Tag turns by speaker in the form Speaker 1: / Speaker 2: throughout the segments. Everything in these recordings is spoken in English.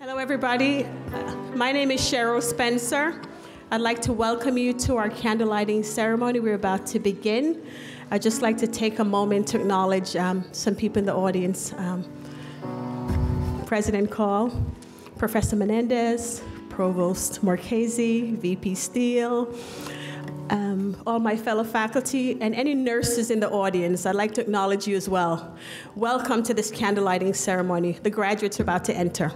Speaker 1: Hello, everybody. My name is Cheryl Spencer. I'd like to welcome you to our candlelighting ceremony. We're about to begin. I'd just like to take a moment to acknowledge some people in the audience. President Call, Professor Menendez, Provost Marchese, VP Steele, all my fellow faculty, and any nurses in the audience. I'd like to acknowledge you as well. Welcome to this candlelighting ceremony. The graduates are about to enter.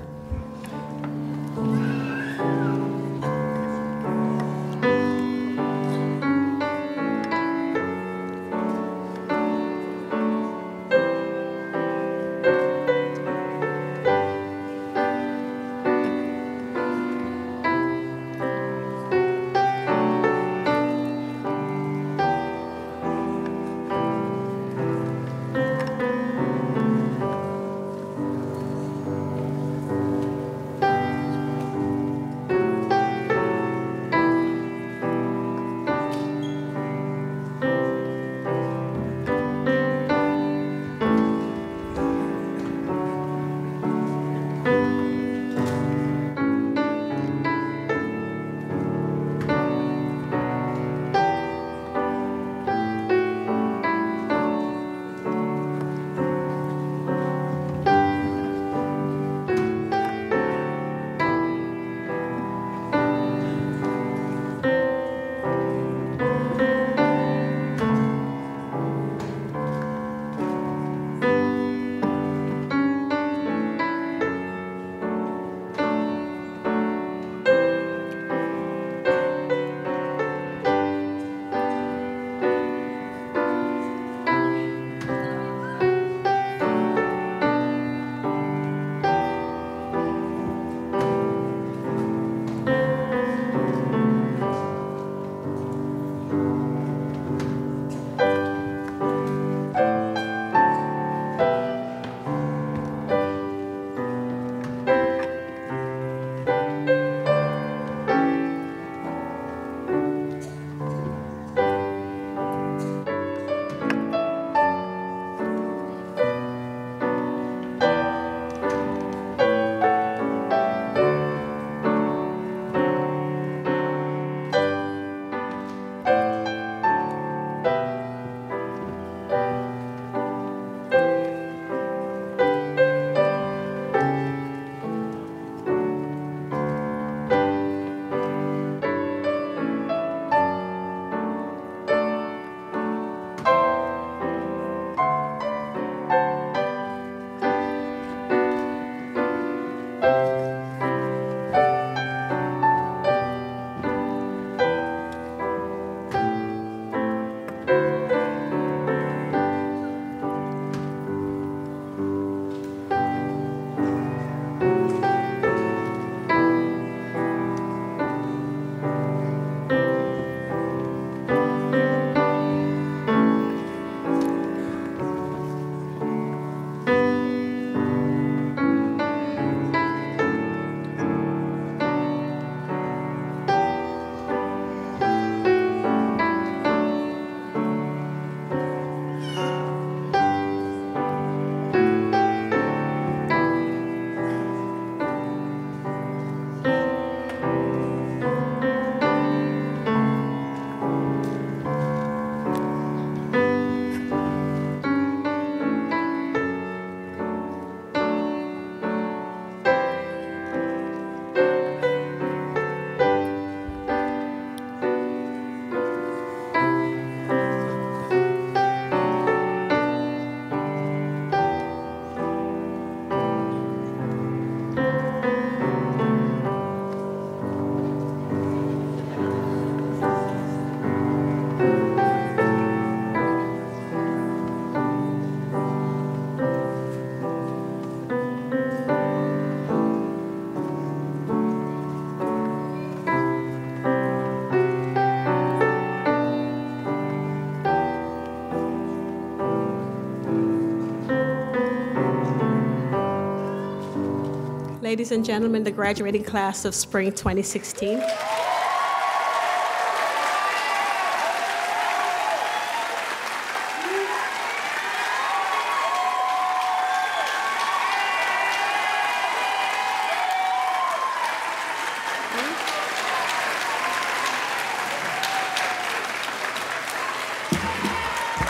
Speaker 1: Ladies and gentlemen, the graduating class of spring 2016.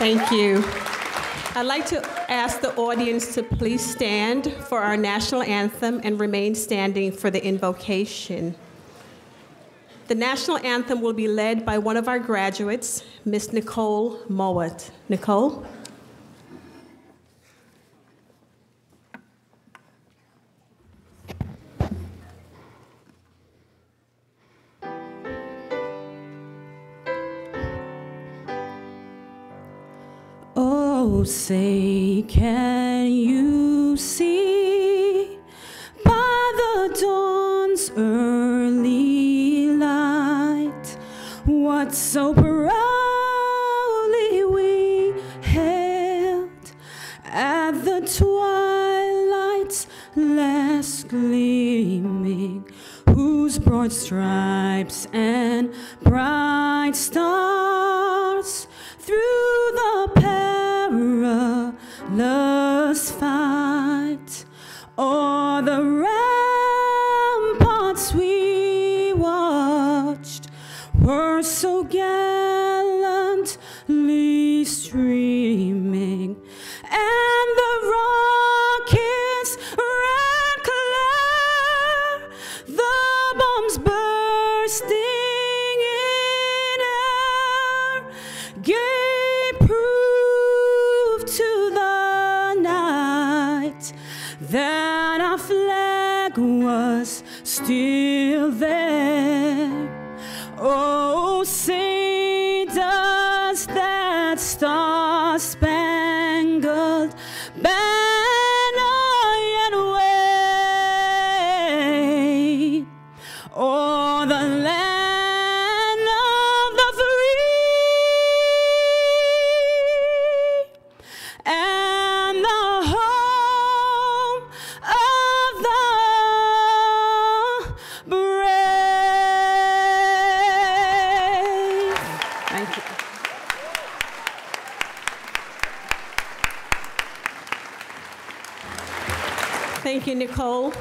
Speaker 1: Thank you. I'd like to ask the audience to please stand for our national anthem and remain standing for the invocation. The national anthem will be led by one of our graduates, Miss Nicole Mowat. Nicole?
Speaker 2: Oh, say, can you see by the dawn's early light what so proudly we hailed at the twilight's last gleaming, whose broad stripes and bright stars through the perilous fight o'er the ramparts we watched were so gallantly streaming, and the rockets ran clear, the bombs bursting in air gave proof to the night that our flag was still there. Oh, say does that star-spangled banner yet wave o'er the land of the free and the home of the brave.
Speaker 1: Thank you. Thank you, Nicole.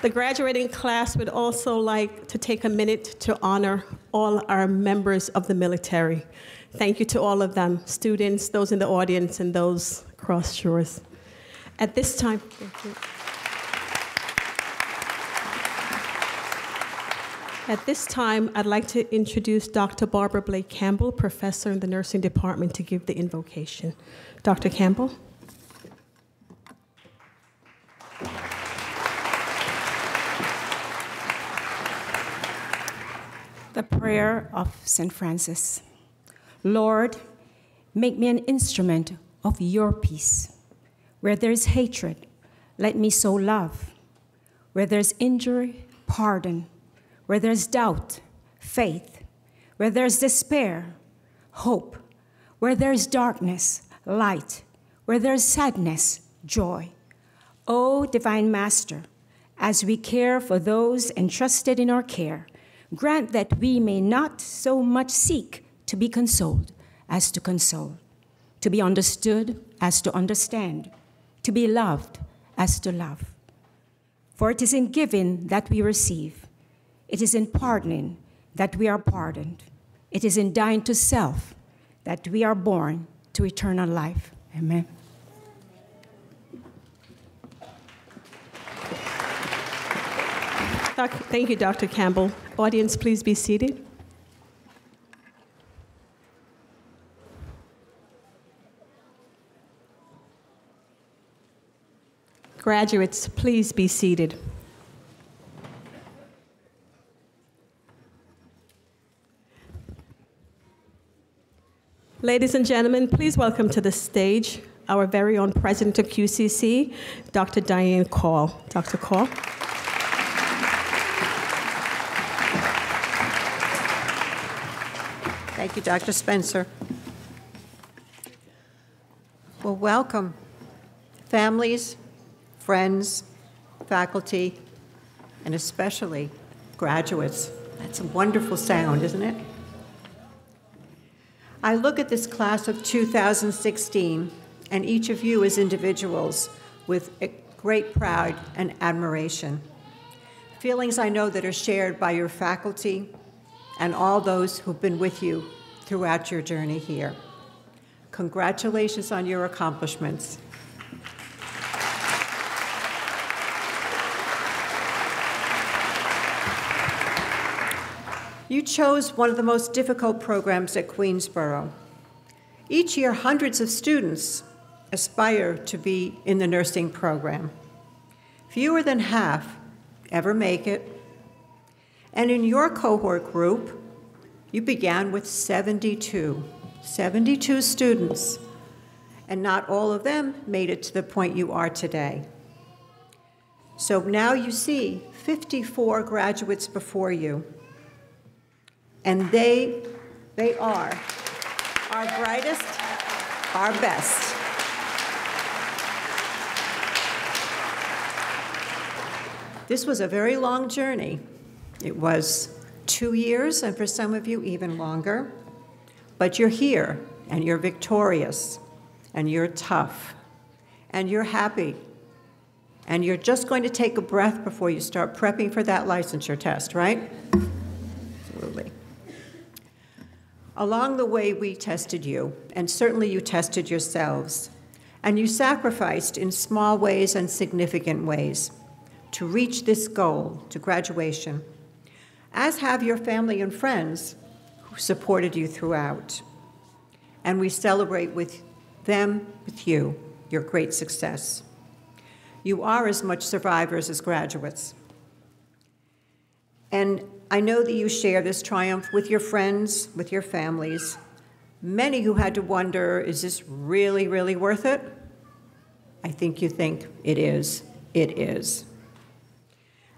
Speaker 1: The graduating class would also like to take a minute to honor all our members of the military. Thank you to all of them, students, those in the audience, and those across shores. At this time, thank you. At this time, I'd like to introduce Dr. Barbara Blake Campbell, professor in the nursing department, to give the invocation. Dr. Campbell.
Speaker 3: The prayer of St. Francis. Lord, make me an instrument of your peace. Where there is hatred, let me sow love. Where there's injury, pardon. Where there's doubt, faith. Where there's despair, hope. Where there's darkness, light. Where there's sadness, joy. O Divine Master, as we care for those entrusted in our care, grant that we may not so much seek to be consoled as to console, to be understood as to understand, to be loved as to love. For it is in giving that we receive. It is in pardoning that we are pardoned. It is in dying to self that we are born to eternal life. Amen.
Speaker 1: Thank you, Dr. Campbell. Audience, please be seated. Graduates, please be seated. Ladies and gentlemen, please welcome to the stage our very own president of QCC, Dr. Diane Call. Dr. Call.
Speaker 4: Thank you, Dr. Spencer. Well, welcome, families, friends, faculty, and especially graduates. That's a wonderful sound, isn't it? I look at this class of 2016 and each of you as individuals with great pride and admiration. Feelings I know that are shared by your faculty and all those who've been with you throughout your journey here. Congratulations on your accomplishments. You chose one of the most difficult programs at Queensborough. Each year, hundreds of students aspire to be in the nursing program. Fewer than half ever make it. And in your cohort group, you began with 72 students, and not all of them made it to the point you are today. So now you see 54 graduates before you, and they are our brightest, our best. This was a very long journey. It was 2 years, and for some of you, even longer. But you're here, and you're victorious, and you're tough, and you're happy, and you're just going to take a breath before you start prepping for that licensure test, right? Absolutely. Along the way, we tested you, and certainly you tested yourselves, and you sacrificed in small ways and significant ways to reach this goal, to graduation, as have your family and friends who supported you throughout. And we celebrate with them, with you, your great success. You are as much survivors as graduates. And I know that you share this triumph with your friends, with your families, many who had to wonder, is this really, really worth it? I think you think it is. It is.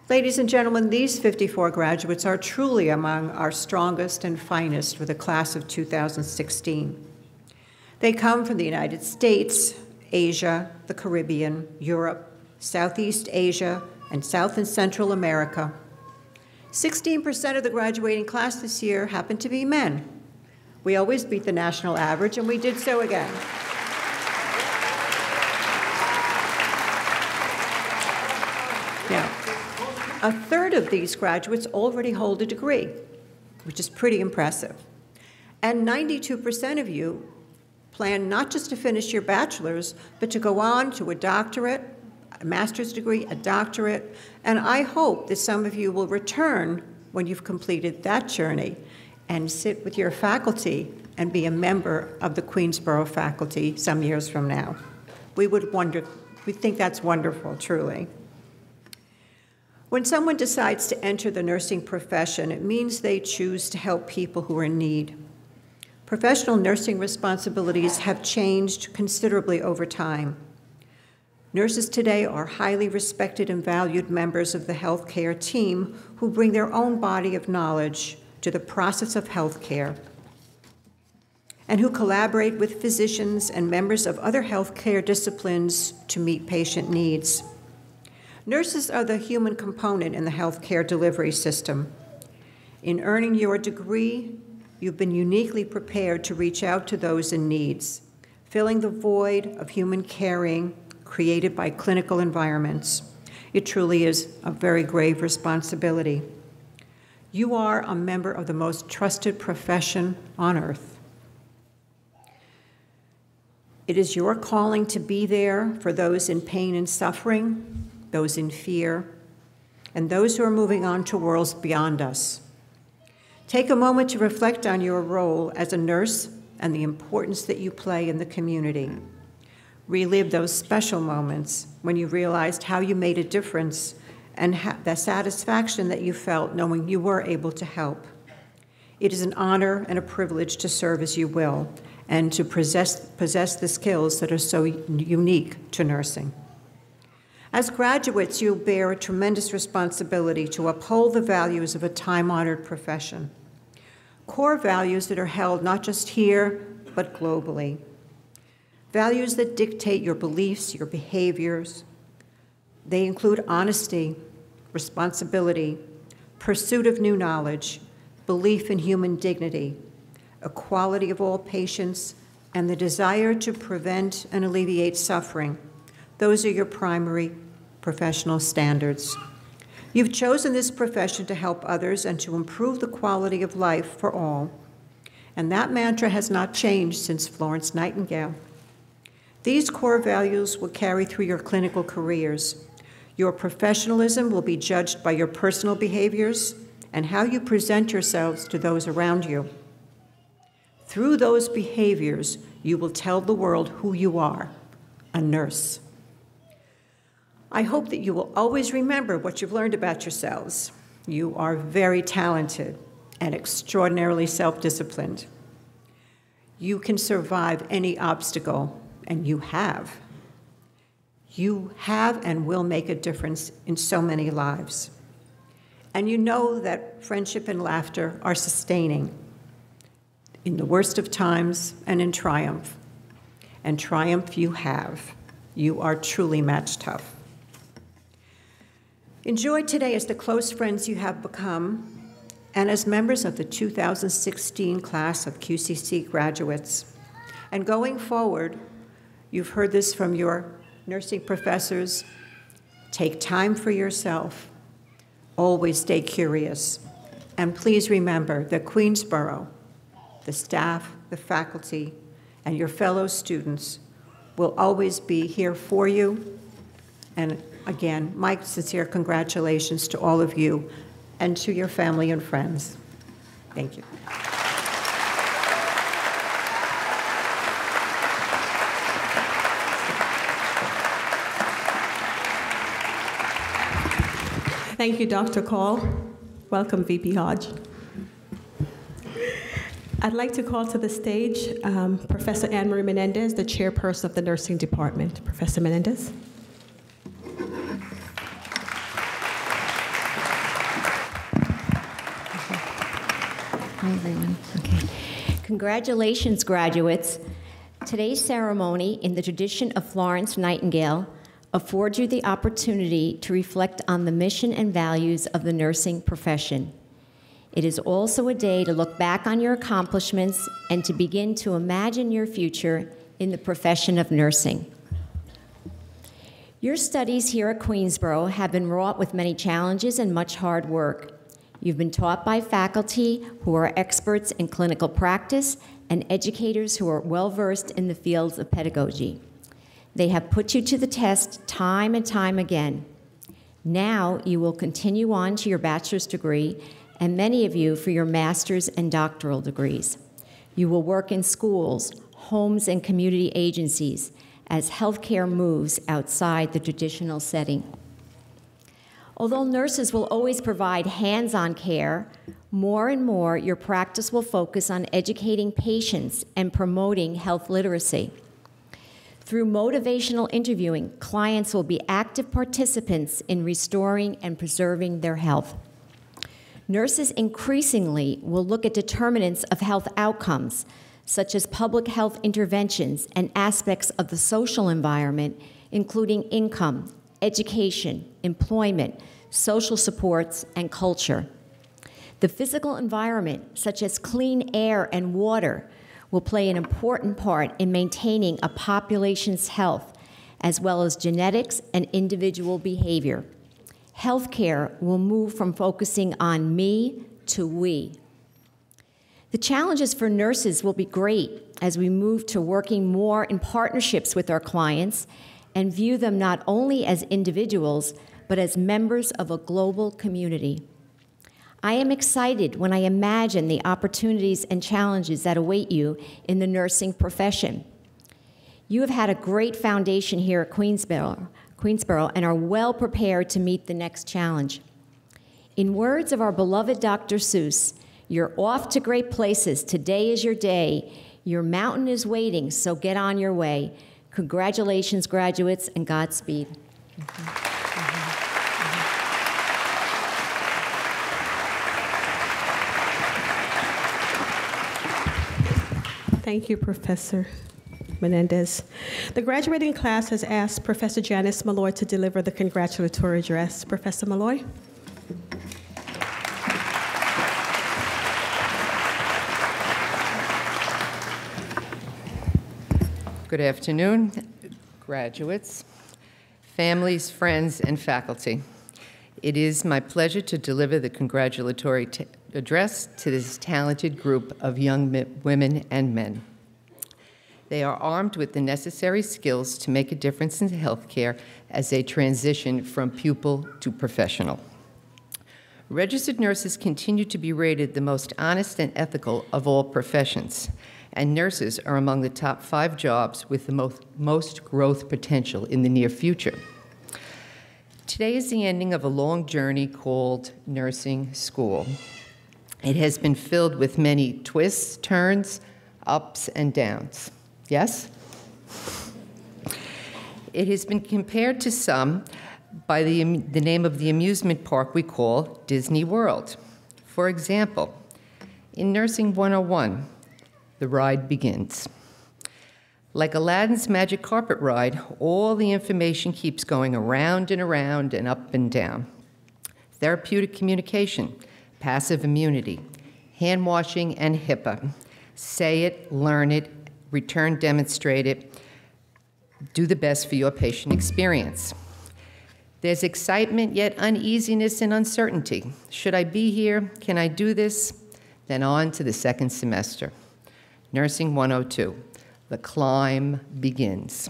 Speaker 4: Ladies and gentlemen, these 54 graduates are truly among our strongest and finest for the class of 2016. They come from the United States, Asia, the Caribbean, Europe, Southeast Asia, and South and Central America. 16% of the graduating class this year happen to be men. We always beat the national average, and we did so again. Now, a third of these graduates already hold a degree, which is pretty impressive. And 92% of you plan not just to finish your bachelor's, but to go on to a doctorate, a master's degree, a doctorate, and I hope that some of you will return when you've completed that journey and sit with your faculty and be a member of the Queensborough faculty some years from now. We think that's wonderful, truly. When someone decides to enter the nursing profession, it means they choose to help people who are in need. Professional nursing responsibilities have changed considerably over time. Nurses today are highly respected and valued members of the healthcare team who bring their own body of knowledge to the process of healthcare and who collaborate with physicians and members of other healthcare disciplines to meet patient needs. Nurses are the human component in the healthcare delivery system. In earning your degree, you've been uniquely prepared to reach out to those in needs, filling the void of human caring created by clinical environments. It truly is a very grave responsibility. You are a member of the most trusted profession on earth. It is your calling to be there for those in pain and suffering, those in fear, and those who are moving on to worlds beyond us. Take a moment to reflect on your role as a nurse and the importance that you play in the community. Relive those special moments when you realized how you made a difference and the satisfaction that you felt knowing you were able to help. It is an honor and a privilege to serve as you will and to possess the skills that are so unique to nursing. As graduates, you'll bear a tremendous responsibility to uphold the values of a time-honored profession, core values that are held not just here, but globally. Values that dictate your beliefs, your behaviors. They include honesty, responsibility, pursuit of new knowledge, belief in human dignity, equality of all patients, and the desire to prevent and alleviate suffering. Those are your primary professional standards. You've chosen this profession to help others and to improve the quality of life for all. And that mantra has not changed since Florence Nightingale. These core values will carry through your clinical careers. Your professionalism will be judged by your personal behaviors and how you present yourselves to those around you. Through those behaviors, you will tell the world who you are, a nurse. I hope that you will always remember what you've learned about yourselves. You are very talented and extraordinarily self-disciplined. You can survive any obstacle, and you have. You have and will make a difference in so many lives. And you know that friendship and laughter are sustaining in the worst of times and in triumph. And triumph you have. You are truly match tough. Enjoy today as the close friends you have become and as members of the 2016 class of QCC graduates. And going forward, you've heard this from your nursing professors, take time for yourself, always stay curious, and please remember that Queensborough, the staff, the faculty, and your fellow students will always be here for you. And again, my sincere congratulations to all of you and to your family and friends. Thank you.
Speaker 1: Thank you, Dr. Call. Welcome, VP Hodge. I'd like to call to the stage Professor Anne-Marie Menendez, the chairperson of the nursing department. Professor Menendez.
Speaker 5: Hi, everyone. Okay. Congratulations, graduates. Today's ceremony, in the tradition of Florence Nightingale, affords you the opportunity to reflect on the mission and values of the nursing profession. It is also a day to look back on your accomplishments and to begin to imagine your future in the profession of nursing. Your studies here at Queensborough have been wrought with many challenges and much hard work. You've been taught by faculty who are experts in clinical practice and educators who are well-versed in the fields of pedagogy. They have put you to the test time and time again. Now you will continue on to your bachelor's degree, and many of you for your master's and doctoral degrees. You will work in schools, homes, and community agencies as healthcare moves outside the traditional setting. Although nurses will always provide hands-on care, more and more your practice will focus on educating patients and promoting health literacy. Through motivational interviewing, clients will be active participants in restoring and preserving their health. Nurses increasingly will look at determinants of health outcomes, such as public health interventions and aspects of the social environment, including income, education, employment, social supports, and culture. The physical environment, such as clean air and water, will play an important part in maintaining a population's health, as well as genetics and individual behavior. Healthcare will move from focusing on me to we. The challenges for nurses will be great as we move to working more in partnerships with our clients and view them not only as individuals, but as members of a global community. I am excited when I imagine the opportunities and challenges that await you in the nursing profession. You have had a great foundation here at Queensborough and are well prepared to meet the next challenge. In words of our beloved Dr. Seuss, you're off to great places. Today is your day. Your mountain is waiting, so get on your way. Congratulations, graduates, and Godspeed.
Speaker 1: Thank you, Professor Menendez. The graduating class has asked Professor Janice Malloy to deliver the congratulatory address. Professor Malloy.
Speaker 6: Good afternoon, graduates, families, friends, and faculty. It is my pleasure to deliver the congratulatory address to this talented group of young women and men. They are armed with the necessary skills to make a difference in healthcare as they transition from pupil to professional. Registered nurses continue to be rated the most honest and ethical of all professions, and nurses are among the top 5 jobs with the most growth potential in the near future. Today is the ending of a long journey called nursing school. It has been filled with many twists, turns, ups, and downs. Yes? It has been compared to some by the name of the amusement park we call Disney World. For example, in Nursing 101, the ride begins. Like Aladdin's magic carpet ride, all the information keeps going around and around and up and down. Therapeutic communication, passive immunity, hand washing, and HIPAA. Say it, learn it, return, demonstrate it. Do the best for your patient experience. There's excitement, yet uneasiness and uncertainty. Should I be here? Can I do this? Then on to the second semester. Nursing 102. The climb begins.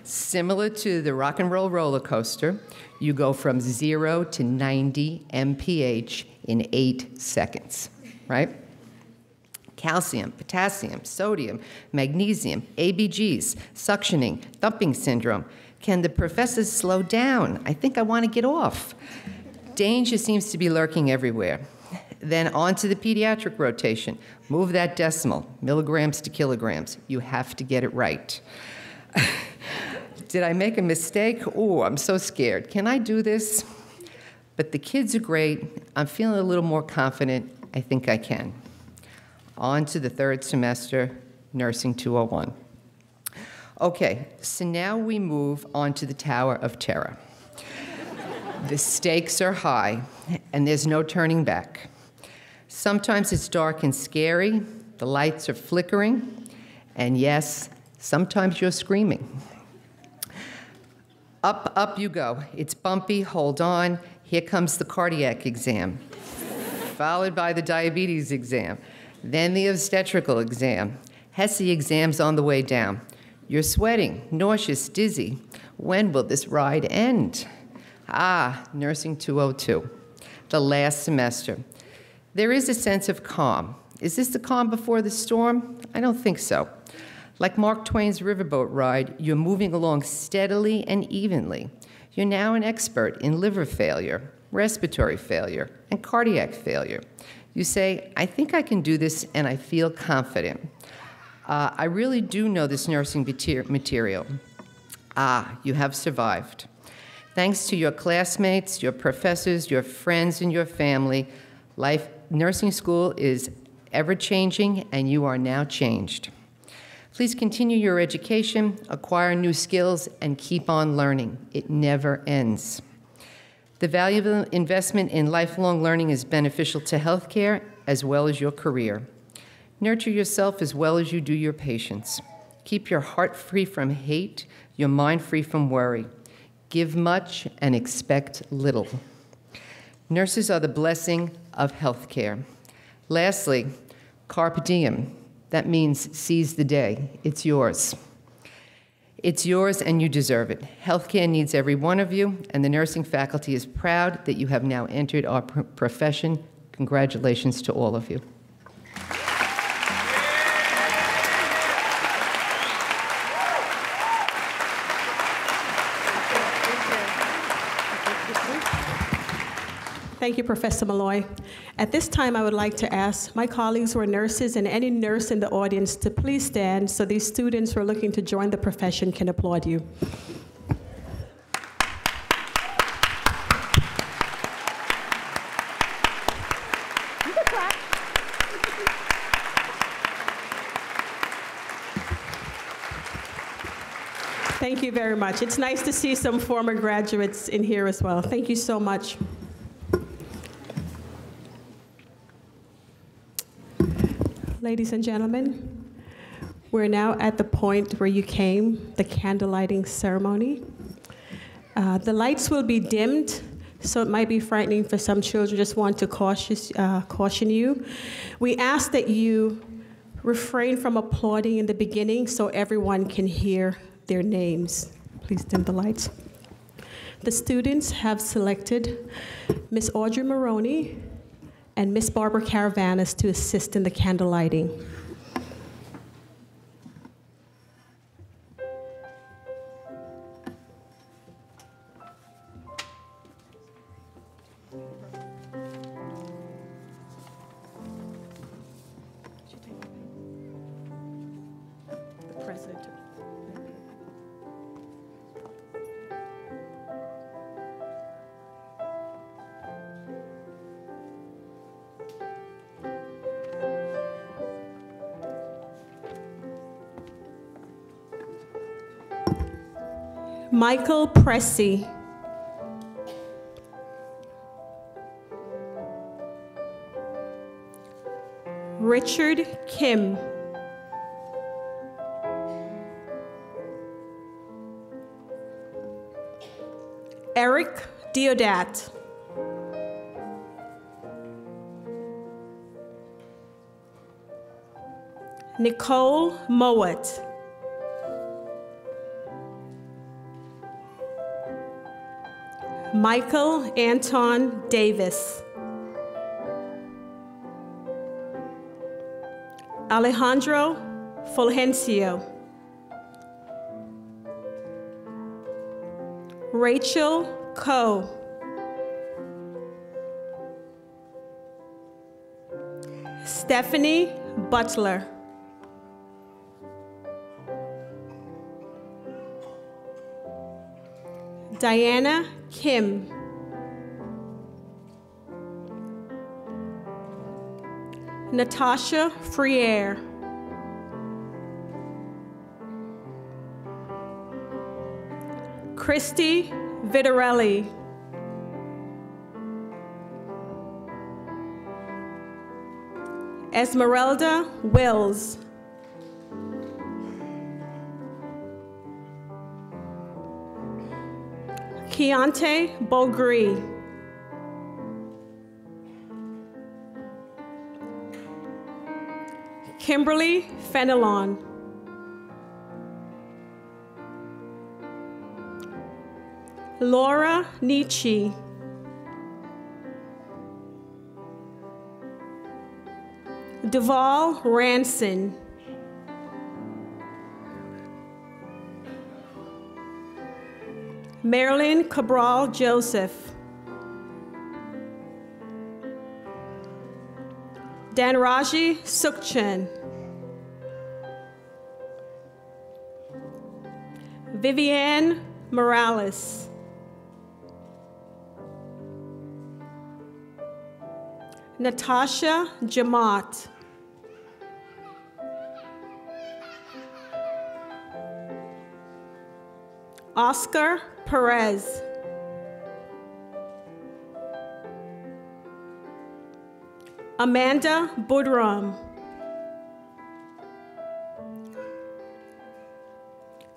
Speaker 6: Similar to the rock and roll roller coaster, you go from 0 to 90 mph in 8 seconds, right? Calcium, potassium, sodium, magnesium, ABGs, suctioning, thumping syndrome. Can the professors slow down? I think I want to get off. Danger seems to be lurking everywhere. Then on to the pediatric rotation. Move that decimal, milligrams to kilograms. You have to get it right. Did I make a mistake? Oh, I'm so scared. Can I do this? But the kids are great. I'm feeling a little more confident. I think I can. On to the third semester, Nursing 201. Okay, so now we move on to the Tower of Terror. The stakes are high, and there's no turning back. Sometimes it's dark and scary, the lights are flickering, and yes, sometimes you're screaming. Up, up you go. It's bumpy, hold on. Here comes the cardiac exam, followed by the diabetes exam, then the obstetrical exam. HESI exam's on the way down. You're sweating, nauseous, dizzy. When will this ride end? Ah, Nursing 202, the last semester. There is a sense of calm. Is this the calm before the storm? I don't think so. Like Mark Twain's riverboat ride, you're moving along steadily and evenly. You're now an expert in liver failure, respiratory failure, and cardiac failure. You say, I think I can do this, and I feel confident. I really do know this nursing material. Ah, you have survived. Thanks to your classmates, your professors, your friends, and your family, nursing school is ever-changing, and you are now changed. Please continue your education, acquire new skills, and keep on learning. It never ends. The valuable investment in lifelong learning is beneficial to healthcare as well as your career. Nurture yourself as well as you do your patients. Keep your heart free from hate, your mind free from worry. Give much and expect little. Nurses are the blessing of healthcare. Lastly, carpe diem. That means seize the day. It's yours. It's yours and you deserve it. Healthcare needs every one of you, and the nursing faculty is proud that you have now entered our profession. Congratulations to all of you.
Speaker 1: Thank you, Professor Malloy. At this time, I would like to ask my colleagues who are nurses and any nurse in the audience to please stand so these students who are looking to join the profession can applaud you. Thank you very much. It's nice to see some former graduates in here as well. Thank you so much. Ladies and gentlemen, we're now at the point where you came, the candle lighting ceremony. The lights will be dimmed so it might be frightening for some children. Just want to caution you. We ask that you refrain from applauding in the beginning so everyone can hear their names. Please dim the lights. The students have selected Miss Audrey Maroney and Miss Barbara Caravanas to assist in the candle lighting. Michael Pressey. Richard Kim. Eric Deodat. Nicole Mowat. Michael Anton Davis. Alejandro Fulgencio. Rachel Coe. Stephanie Butler. Diana Kim. Natasha Friere. Christy Vitarelli. Esmeralda Wills. Keontae Bogree. Kimberly Fenelon. Laura Nietzsche. Duval Ranson. Marilyn Cabral Joseph. Danraji Sukchen. Vivienne Morales. Natasha Jamat. Oscar Perez. Amanda Budram.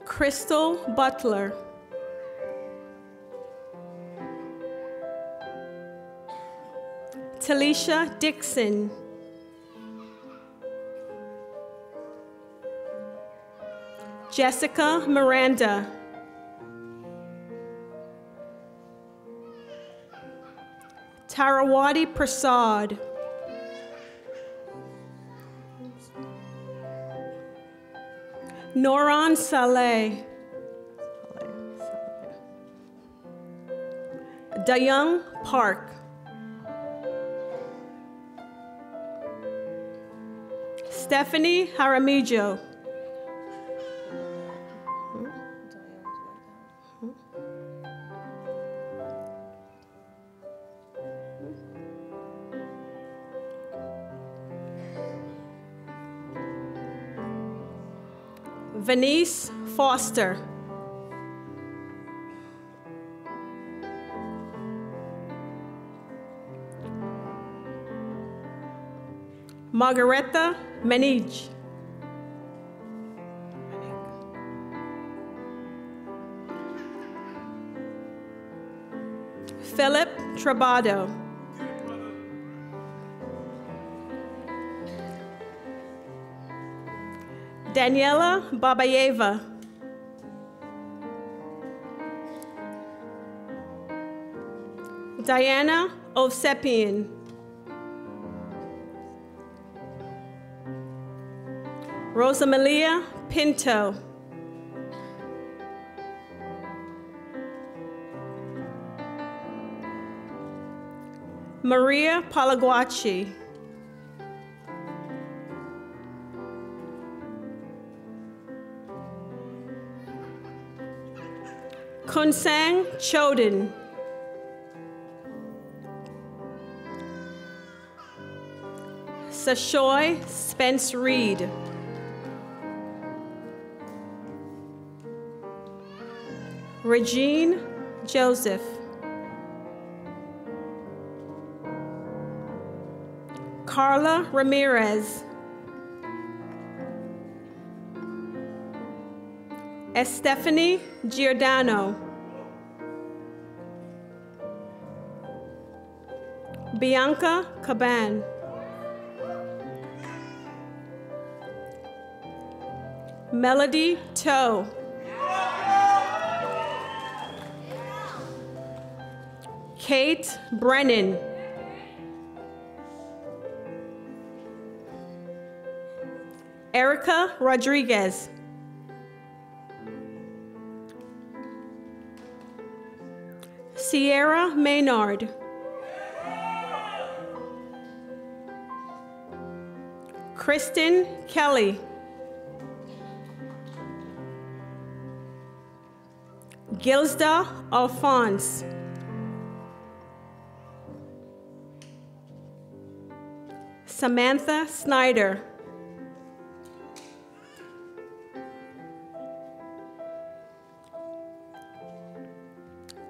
Speaker 1: Crystal Butler. Talisha Dixon. Jessica Miranda. Tarawadi Prasad. Noran Saleh. Dayung Park. Stephanie Haramijo. Venice Foster. Margareta Menij. Philip Trabado. Daniela Babayeva. Diana Ovsepian. Rosamalia Pinto. Maria Palaguachi. Kunsang Choden. Sashoy Spence Reed. Regine Joseph. Carla Ramirez. Estefany Giordano. Bianca Caban. Melody Toe. Kate Brennan. Erica Rodriguez. Sierra Maynard. Kristen Kelly. Gilsda Alphonse. Samantha Snyder.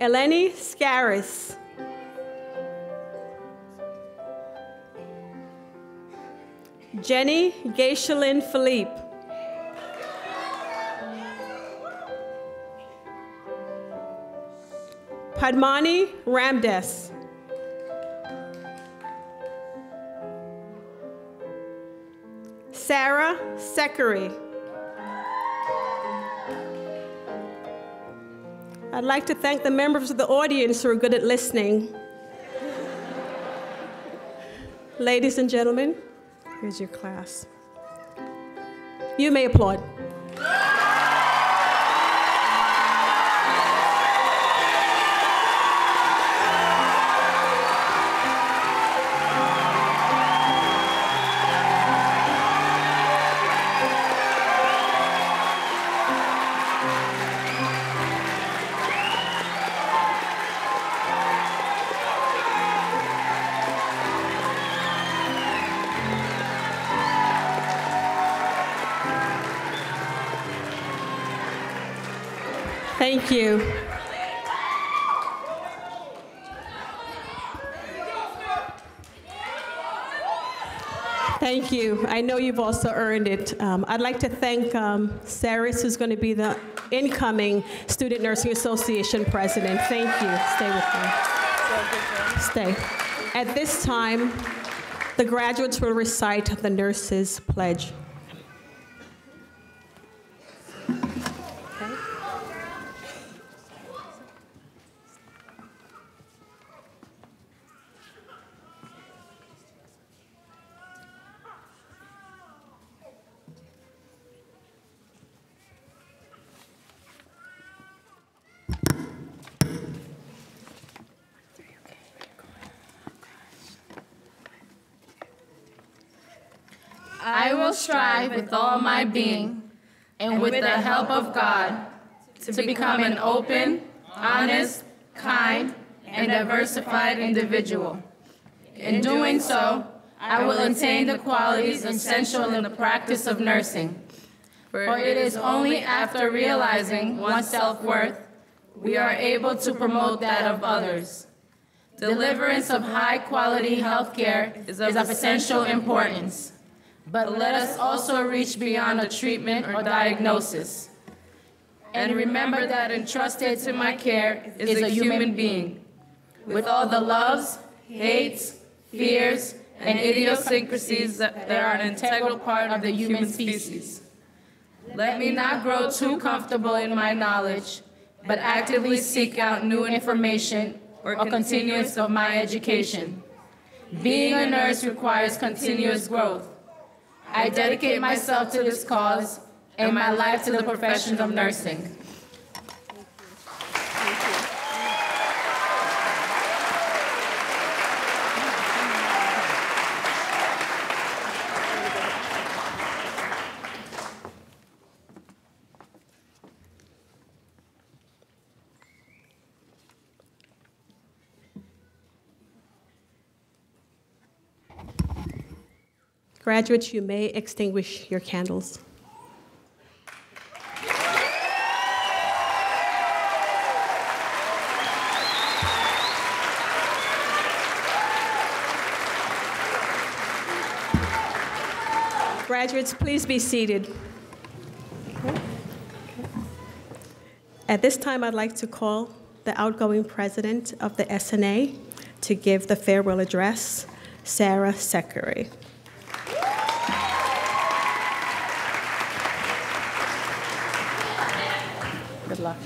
Speaker 1: Eleni Scaris. Jenny Gaishelin Philippe. Padmani Ramdes. Sarah Sekari. I'd like to thank the members of the audience who are good at listening. Ladies and gentlemen, here's your class. You may applaud. Thank you. Thank you. I know you've also earned it. I'd like to thank Saris, who's going to be the incoming Student Nursing Association president. Thank you. Stay with me. Stay. At this time, the graduates will recite the nurses' pledge.
Speaker 7: I will strive with all my being, and with the help of God, to become an open, honest, kind, and diversified individual. In doing so, I will attain the qualities essential in the practice of nursing. For it is only after realizing one's self-worth we are able to promote that of others. Deliverance of high-quality health care is of essential importance. But let us also reach beyond a treatment or diagnosis. And remember that entrusted to my care is a human being with all the loves, hates, fears, and idiosyncrasies that are an integral part of the human species. Let me not grow too comfortable in my knowledge, but actively seek out new information or continuance of my education. Being a nurse requires continuous growth. I dedicate myself to this cause and my life to the profession of nursing.
Speaker 1: Graduates, you may extinguish your candles. Graduates, please be seated. At this time, I'd like to call the outgoing president of the SNA to give the farewell address, Sarah Secretary.
Speaker 7: Good luck.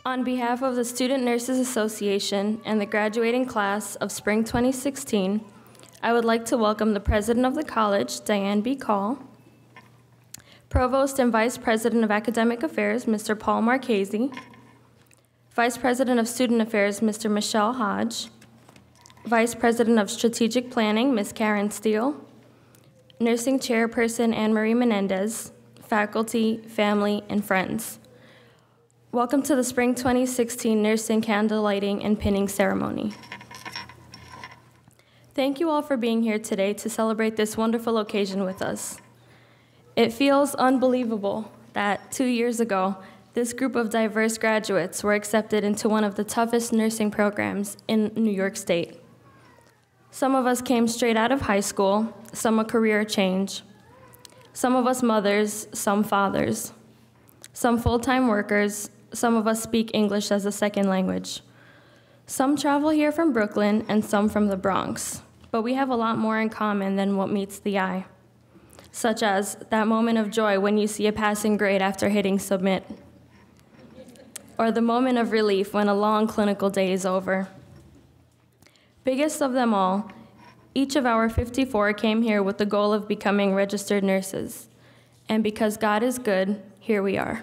Speaker 8: On behalf of the Student Nurses Association and the graduating class of Spring 2016, I would like to welcome the President of the College, Diane B. Call, Provost and Vice President of Academic Affairs, Mr. Paul Marchese, Vice President of Student Affairs, Mr. Michelle Hodge, Vice President of Strategic Planning, Ms. Karen Steele, Nursing Chairperson Anne-Marie Menendez, faculty, family, and friends. Welcome to the Spring 2016 Nursing Candle Lighting and Pinning Ceremony. Thank you all for being here today to celebrate this wonderful occasion with us. It feels unbelievable that 2 years ago, this group of diverse graduates were accepted into one of the toughest nursing programs in New York State. Some of us came straight out of high school, some a career change. Some of us mothers, some fathers. Some full-time workers, some of us speak English as a second language. Some travel here from Brooklyn and some from the Bronx, but we have a lot more in common than what meets the eye, such as that moment of joy when you see a passing grade after hitting submit, or the moment of relief when a long clinical day is over. Biggest of them all, each of our 54 came here with the goal of becoming registered nurses, and because God is good, here we are.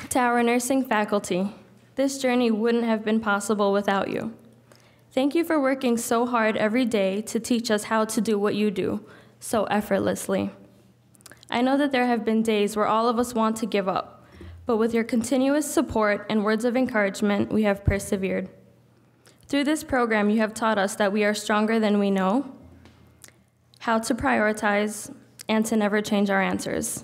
Speaker 8: To our nursing faculty, this journey wouldn't have been possible without you. Thank you for working so hard every day to teach us how to do what you do so effortlessly. I know that there have been days where all of us want to give up, but with your continuous support and words of encouragement, we have persevered. Through this program, you have taught us that we are stronger than we know, how to prioritize, and to never change our answers.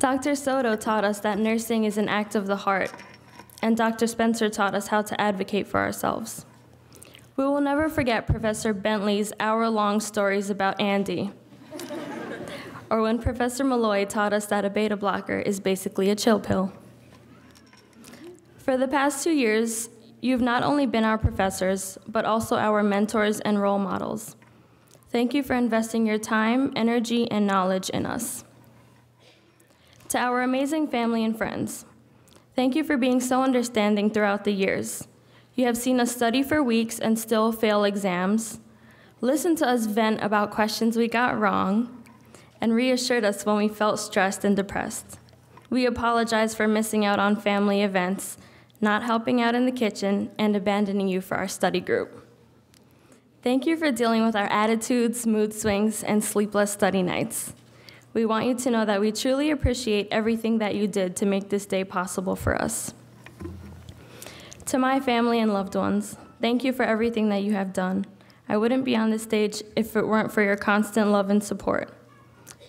Speaker 8: Dr. Soto taught us that nursing is an act of the heart, and Dr. Spencer taught us how to advocate for ourselves. We will never forget Professor Bentley's hour-long stories about Andy, or when Professor Malloy taught us that a beta blocker is basically a chill pill. For the past 2 years, you've not only been our professors, but also our mentors and role models. Thank you for investing your time, energy, and knowledge in us. To our amazing family and friends, thank you for being so understanding throughout the years. You have seen us study for weeks and still fail exams, listen to us vent about questions we got wrong, and reassured us when we felt stressed and depressed. We apologize for missing out on family events, not helping out in the kitchen, and abandoning you for our study group. Thank you for dealing with our attitudes, mood swings, and sleepless study nights. We want you to know that we truly appreciate everything that you did to make this day possible for us. To my family and loved ones, thank you for everything that you have done. I wouldn't be on this stage if it weren't for your constant love and support.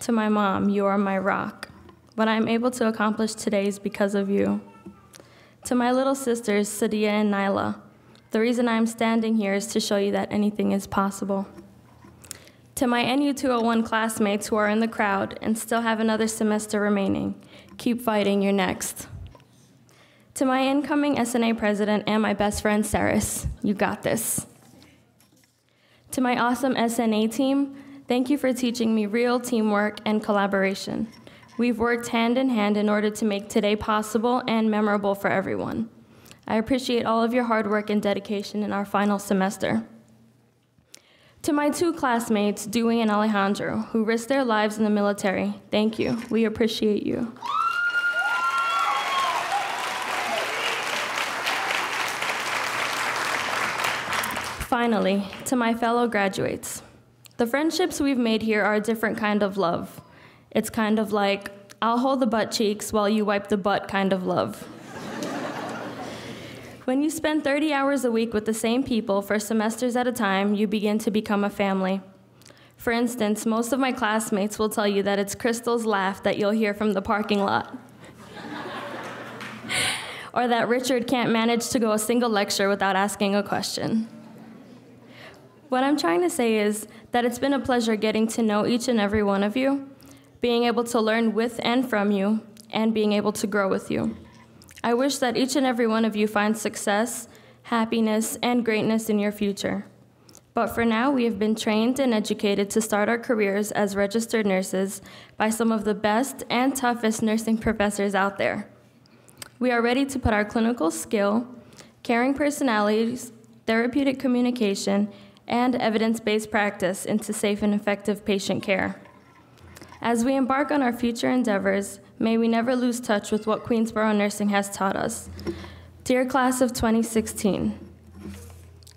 Speaker 8: To my mom, you are my rock. What I'm able to accomplish today is because of you. To my little sisters, Sadia and Nyla, the reason I'm standing here is to show you that anything is possible. To my NU 201 classmates who are in the crowd and still have another semester remaining, keep fighting, you're next. To my incoming SNA president and my best friend, Saris, you got this. To my awesome SNA team, thank you for teaching me real teamwork and collaboration. We've worked hand in hand in order to make today possible and memorable for everyone. I appreciate all of your hard work and dedication in our final semester. To my two classmates, Dewey and Alejandro, who risked their lives in the military, thank you. We appreciate you. Finally, to my fellow graduates, the friendships we've made here are a different kind of love. It's kind of like, I'll hold the butt cheeks while you wipe the butt kind of love. When you spend 30 hours a week with the same people for semesters at a time, you begin to become a family. For instance, most of my classmates will tell you that it's Crystal's laugh that you'll hear from the parking lot. Or that Richard can't manage to go a single lecture without asking a question. What I'm trying to say is that it's been a pleasure getting to know each and every one of you, being able to learn with and from you, and being able to grow with you. I wish that each and every one of you finds success, happiness, and greatness in your future. But for now, we have been trained and educated to start our careers as registered nurses by some of the best and toughest nursing professors out there. We are ready to put our clinical skill, caring personalities, therapeutic communication, and evidence-based practice into safe and effective patient care. As we embark on our future endeavors, may we never lose touch with what Queensborough Nursing has taught us. Dear class of 2016,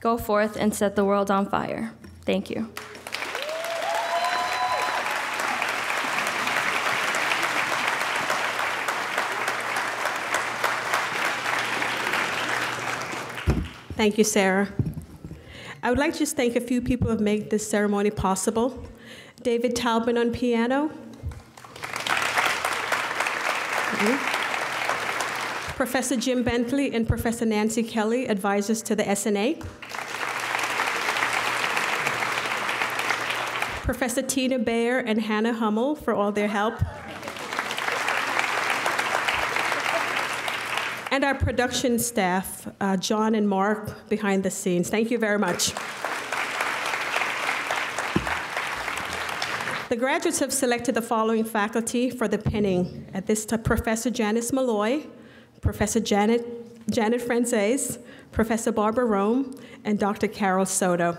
Speaker 8: go forth and set the world on fire. Thank you.
Speaker 1: Thank you, Sarah. I would like to just thank a few people who have made this ceremony possible. David Talbot on piano. Professor Jim Bentley and Professor Nancy Kelly, advisors to the SNA. Professor Tina Bayer and Hannah Hummel for all their help. And our production staff, John and Mark, behind the scenes. Thank you very much. The graduates have selected the following faculty for the pinning. At this time, Professor Janice Malloy, Professor Janet Frances, Professor Barbara Rome, and Dr. Carol Soto.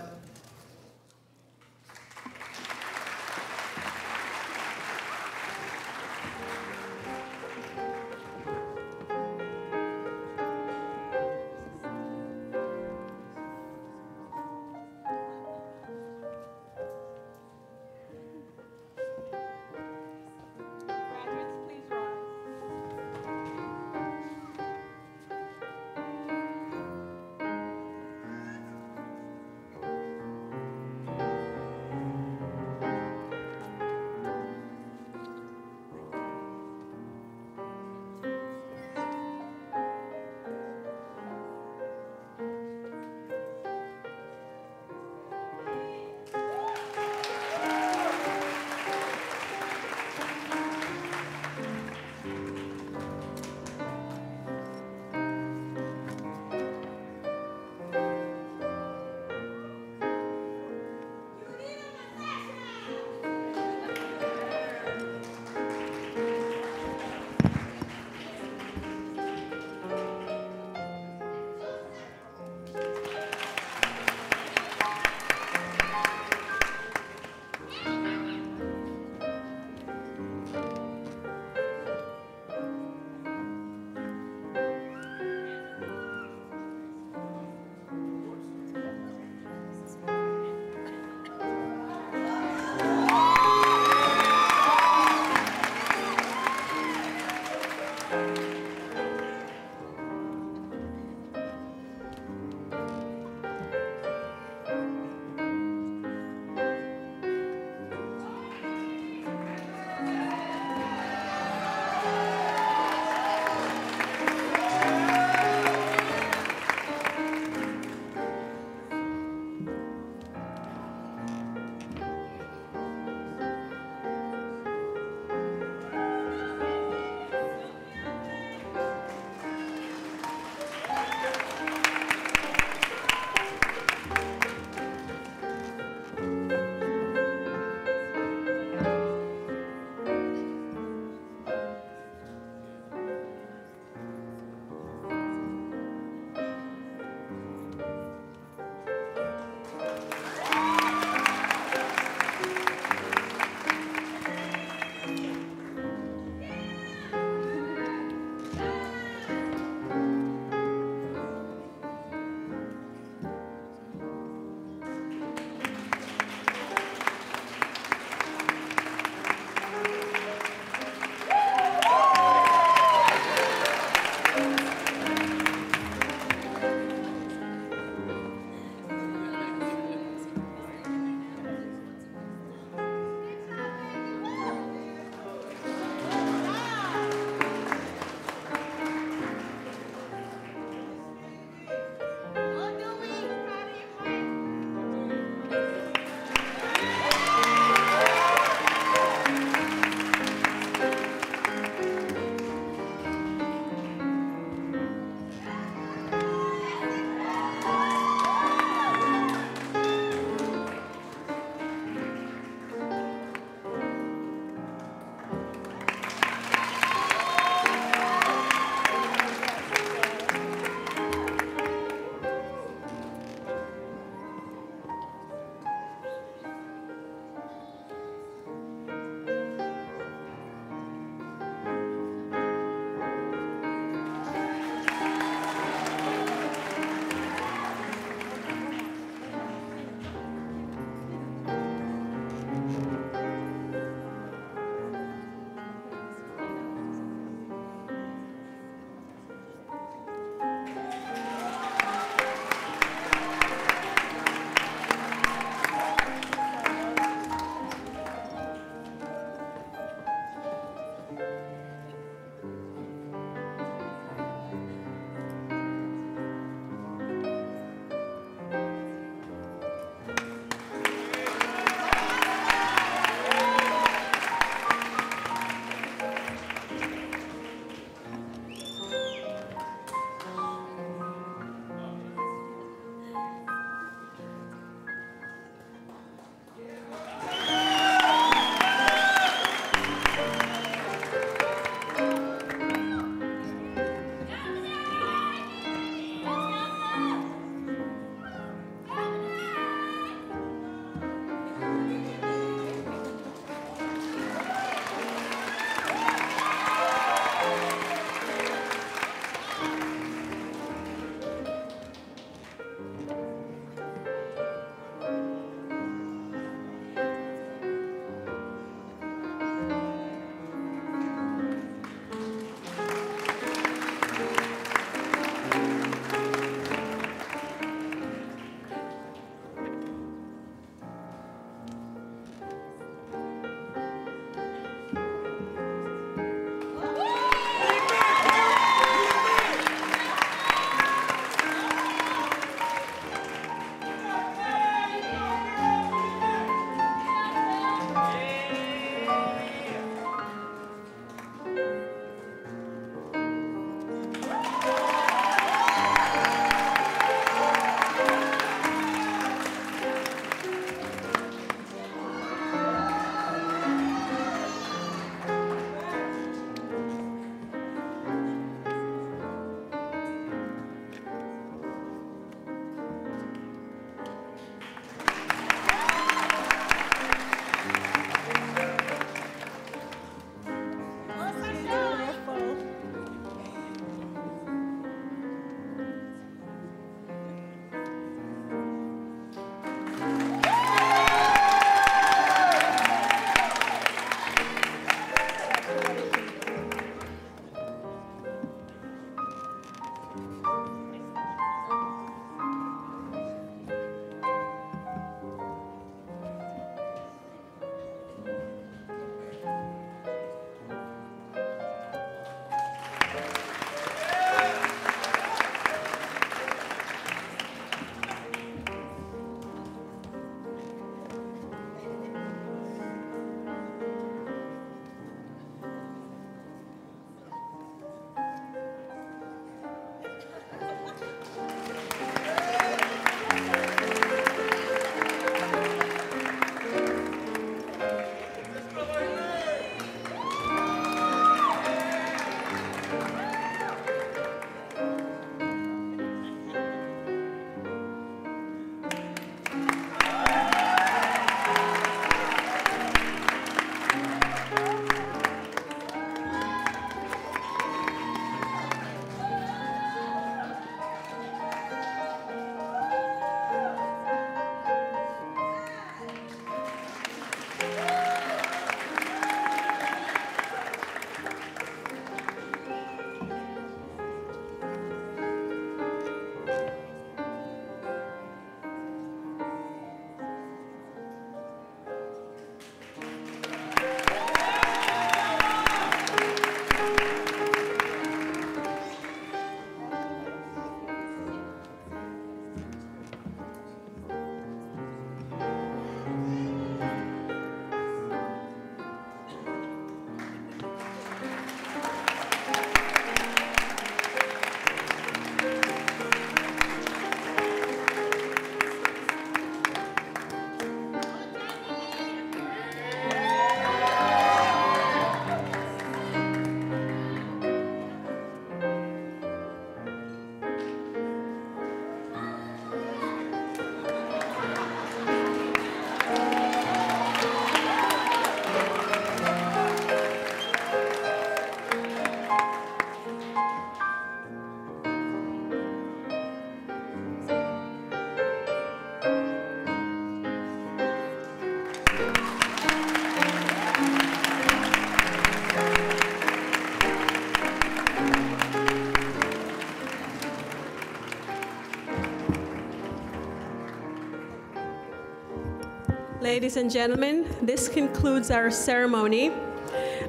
Speaker 1: Ladies and gentlemen, this concludes our ceremony.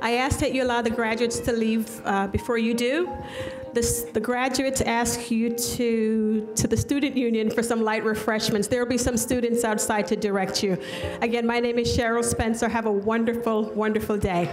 Speaker 1: I ask that you allow the graduates to leave before you do. The graduates ask you to the student union for some light refreshments. There will be some students outside to direct you. Again, my name is Cheryl Spencer. Have a wonderful, wonderful day.